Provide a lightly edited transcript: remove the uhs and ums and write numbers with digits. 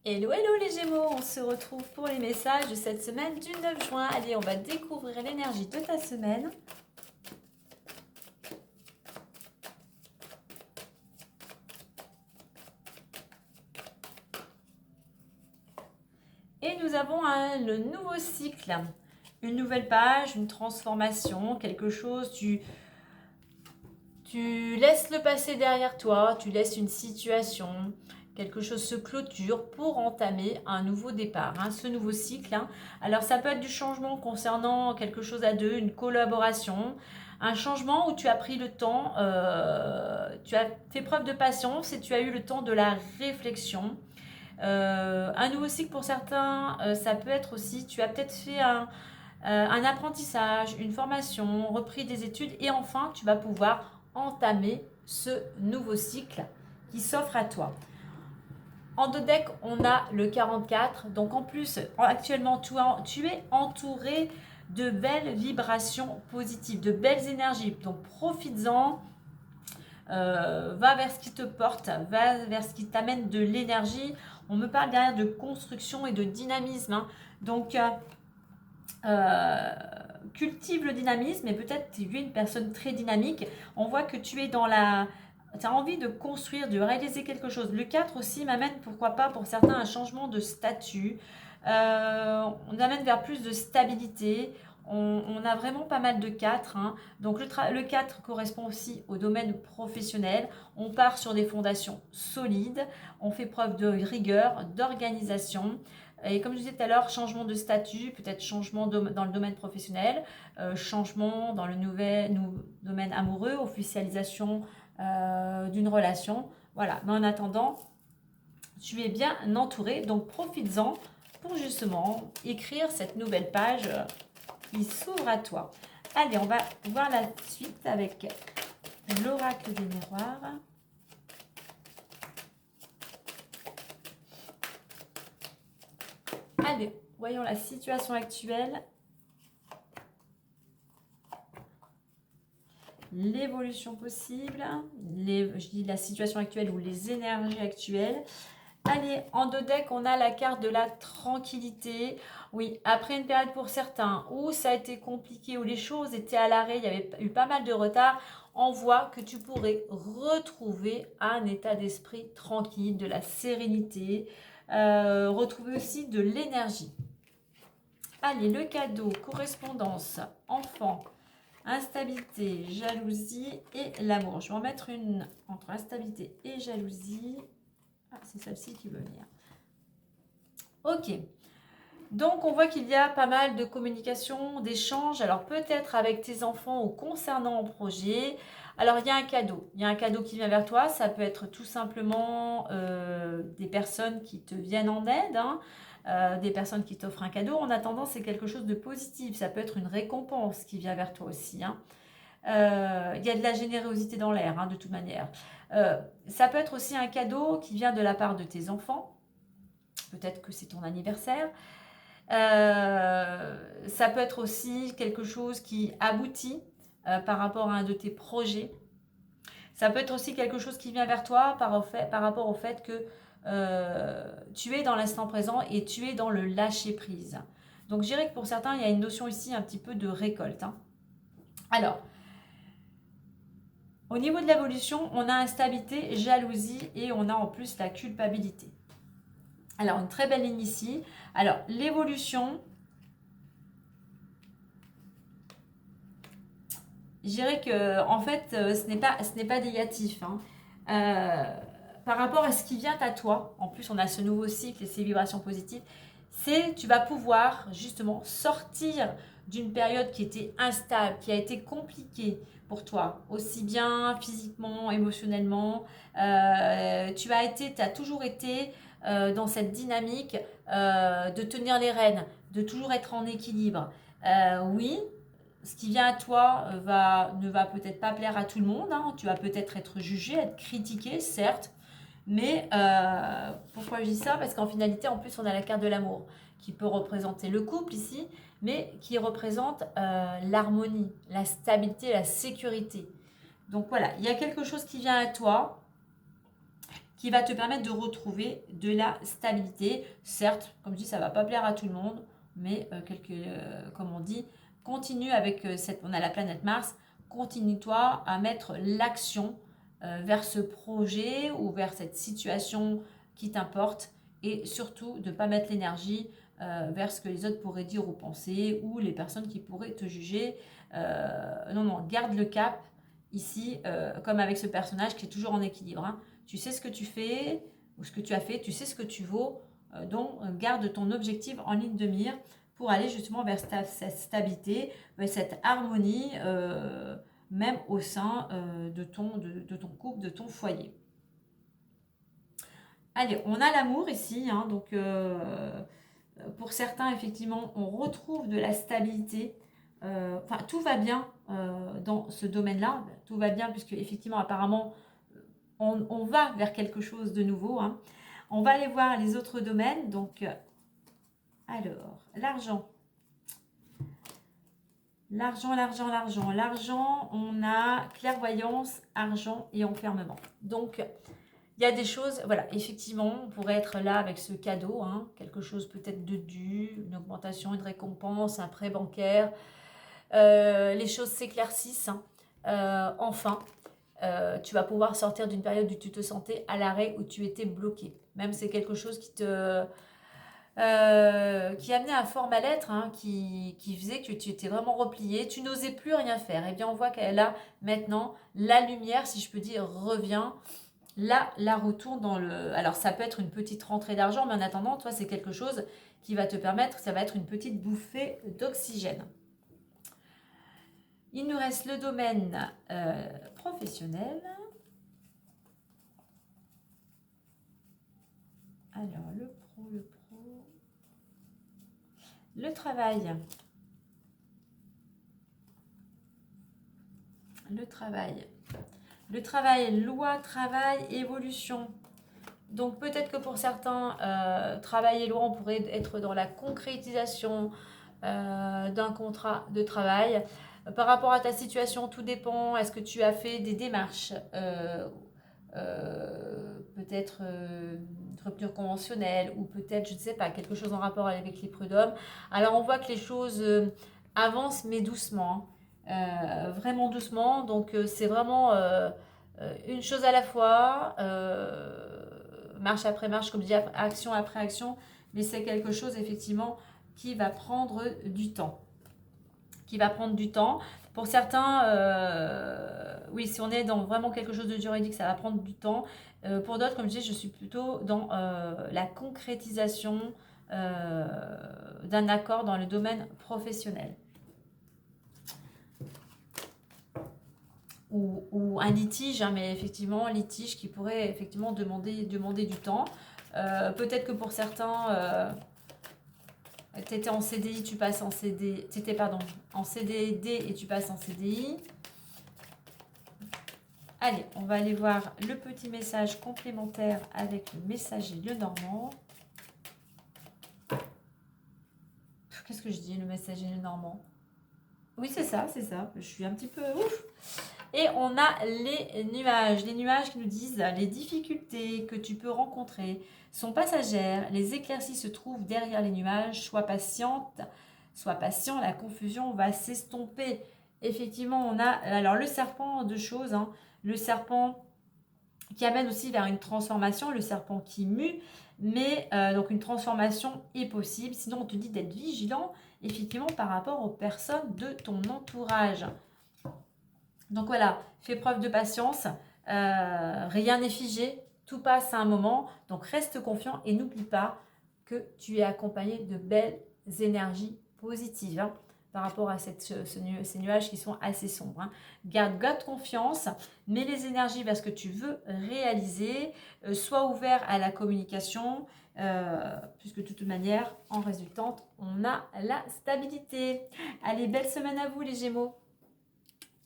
Hello, hello les Gémeaux, on se retrouve pour les messages de cette semaine du 9 juin. Allez, on va découvrir l'énergie de ta semaine. Et nous avons le nouveau cycle, une nouvelle page, une transformation, quelque chose, tu laisses le passé derrière toi, tu laisses une situation, quelque chose se clôture pour entamer un nouveau départ, ce nouveau cycle. Alors ça peut être du changement concernant quelque chose à deux, une collaboration, un changement où tu as pris le temps, tu as fait preuve de patience et tu as eu le temps de la réflexion. Un nouveau cycle pour certains, ça peut être aussi, tu as peut-être fait un apprentissage, une formation, repris des études et enfin tu vas pouvoir entamer ce nouveau cycle qui s'offre à toi. En deux decks, on a le 44. Donc en plus, actuellement, tu es entouré de belles vibrations positives, de belles énergies. Donc profites-en. Va vers ce qui te porte, va vers ce qui t'amène de l'énergie. On me parle derrière de construction et de dynamisme. Donc, cultive le dynamisme et peut-être tu es une personne très dynamique. On voit que tu es dans la... Tu as envie de construire, de réaliser quelque chose. Le 4 aussi m'amène, pourquoi pas, pour certains, un changement de statut. On amène vers plus de stabilité. On a vraiment pas mal de 4. Donc le 4 correspond aussi au domaine professionnel. On part sur des fondations solides. On fait preuve de rigueur, d'organisation. Et comme je disais tout à l'heure, changement de statut, peut-être changement dans le domaine professionnel, changement dans le domaine amoureux, officialisation d'une relation. Voilà, mais en attendant, tu es bien entouré, donc profites-en pour justement écrire cette nouvelle page qui s'ouvre à toi. Allez, on va voir la suite avec l'oracle des miroirs. Allez, voyons la situation actuelle. L'évolution possible, je dis la situation actuelle ou les énergies actuelles. Allez, en deux decks, on a la carte de la tranquillité. Oui, après une période pour certains où ça a été compliqué, où les choses étaient à l'arrêt, il y avait eu pas mal de retard, on voit que tu pourrais retrouver un état d'esprit tranquille, de la sérénité, retrouver aussi de l'énergie. Allez, le cadeau, correspondance, enfant, instabilité, jalousie et l'amour. Je vais en mettre une entre instabilité et jalousie. Ah, c'est celle-ci qui veut venir. Ok. Donc, on voit qu'il y a pas mal de communication, d'échanges. Alors, peut-être avec tes enfants ou concernant un projet. Alors, il y a un cadeau. Il y a un cadeau qui vient vers toi. Ça peut être tout simplement des personnes qui te viennent en aide. Des personnes qui t'offrent un cadeau. En attendant, c'est quelque chose de positif. Ça peut être une récompense qui vient vers toi aussi. Il y a de la générosité dans l'air, de toute manière. Ça peut être aussi un cadeau qui vient de la part de tes enfants. Peut-être que c'est ton anniversaire. Ça peut être aussi quelque chose qui aboutit par rapport à un de tes projets. Ça peut être aussi quelque chose qui vient vers toi par rapport au fait que tu es dans l'instant présent et tu es dans le lâcher-prise. Donc je dirais que pour certains, il y a une notion ici un petit peu de récolte. Alors, au niveau de l'évolution, on a instabilité, jalousie et on a en plus la culpabilité. Alors, une très belle ligne ici. Alors, l'évolution, je dirais que en fait, ce n'est pas négatif. Par rapport à ce qui vient à toi, en plus on a ce nouveau cycle et ces vibrations positives, c'est tu vas pouvoir justement sortir d'une période qui était instable, qui a été compliquée pour toi, aussi bien physiquement, émotionnellement. Tu as toujours été dans cette dynamique de tenir les rênes, de toujours être en équilibre. Oui, ce qui vient à toi ne va peut-être pas plaire à tout le monde. Tu vas peut-être être jugé, être critiqué, certes. Mais pourquoi je dis ça? Parce qu'en finalité, en plus, on a la carte de l'amour qui peut représenter le couple ici, mais qui représente l'harmonie, la stabilité, la sécurité. Donc voilà, il y a quelque chose qui vient à toi, qui va te permettre de retrouver de la stabilité. Certes, comme je dis, ça ne va pas plaire à tout le monde, mais comme on dit, continue avec on a la planète Mars, continue-toi à mettre l'action vers ce projet ou vers cette situation qui t'importe, et surtout de ne pas mettre l'énergie vers ce que les autres pourraient dire ou penser, ou les personnes qui pourraient te juger. Non, garde le cap ici, comme avec ce personnage qui est toujours en équilibre. Hein. Tu sais ce que tu fais, ou ce que tu as fait, tu sais ce que tu vaux, donc garde ton objectif en ligne de mire pour aller justement vers cette stabilité, cette harmonie, même au sein de ton couple, de ton foyer. Allez, on a l'amour ici, hein, donc pour certains, effectivement, on retrouve de la stabilité. Enfin, tout va bien dans ce domaine-là. Tout va bien puisque, effectivement, apparemment, on va vers quelque chose de nouveau. Hein. On va aller voir les autres domaines. Donc, alors, l'argent. L'argent, on a clairvoyance, argent et enfermement. Donc, il y a des choses, voilà, effectivement, on pourrait être là avec ce cadeau, hein, quelque chose peut-être de dû, une augmentation, une récompense, un prêt bancaire. Les choses s'éclaircissent. Hein. Enfin, tu vas pouvoir sortir d'une période où tu te sentais à l'arrêt, où tu étais bloqué. Même c'est quelque chose qui amenait un fort mal-être, hein, qui faisait que tu étais vraiment replié, tu n'osais plus rien faire. Et bien on voit qu'elle a maintenant la lumière, si je peux dire, revient. Là, la retourne dans le... Alors, ça peut être une petite rentrée d'argent, mais en attendant, toi, c'est quelque chose qui va te permettre, ça va être une petite bouffée d'oxygène. Il nous reste le domaine professionnel. Alors, le pro. Le travail. Le travail, loi, travail, évolution. Donc peut-être que pour certains, travail et loi, on pourrait être dans la concrétisation d'un contrat de travail. Par rapport à ta situation, tout dépend. Est-ce que tu as fait des démarches peut-être une rupture conventionnelle ou peut-être, je ne sais pas, quelque chose en rapport avec les prud'hommes. Alors on voit que les choses avancent mais doucement. Vraiment doucement. Donc c'est vraiment une chose à la fois, marche après marche, comme je dis, action après action, mais c'est quelque chose effectivement qui va prendre du temps. Pour certains, oui, si on est dans vraiment quelque chose de juridique, ça va prendre du temps. Pour d'autres, comme je dis, je suis plutôt dans la concrétisation d'un accord dans le domaine professionnel. Ou un litige, hein, mais effectivement, un litige qui pourrait effectivement demander du temps. Peut-être que pour certains, tu étais en CDI, tu passes en CDD, en CDD et tu passes en CDI. Allez, on va aller voir le petit message complémentaire avec le messager Lenormand. Qu'est-ce que je dis, le messager Lenormand? Oui, c'est ça. Je suis un petit peu ouf. Et on a les nuages qui nous disent les difficultés que tu peux rencontrer sont passagères, les éclaircies se trouvent derrière les nuages, sois patient, la confusion va s'estomper. Effectivement, on a alors le serpent, deux choses, hein, le serpent qui amène aussi vers une transformation, le serpent qui mue, mais donc une transformation est possible, sinon on te dit d'être vigilant, effectivement, par rapport aux personnes de ton entourage. Donc voilà, fais preuve de patience, rien n'est figé, tout passe à un moment, donc reste confiant et n'oublie pas que tu es accompagné de belles énergies positives hein, par rapport à ces nuages qui sont assez sombres. Hein. Garde confiance, mets les énergies vers ce que tu veux réaliser, sois ouvert à la communication, puisque de toute manière, en résultante, on a la stabilité. Allez, belle semaine à vous les Gémeaux.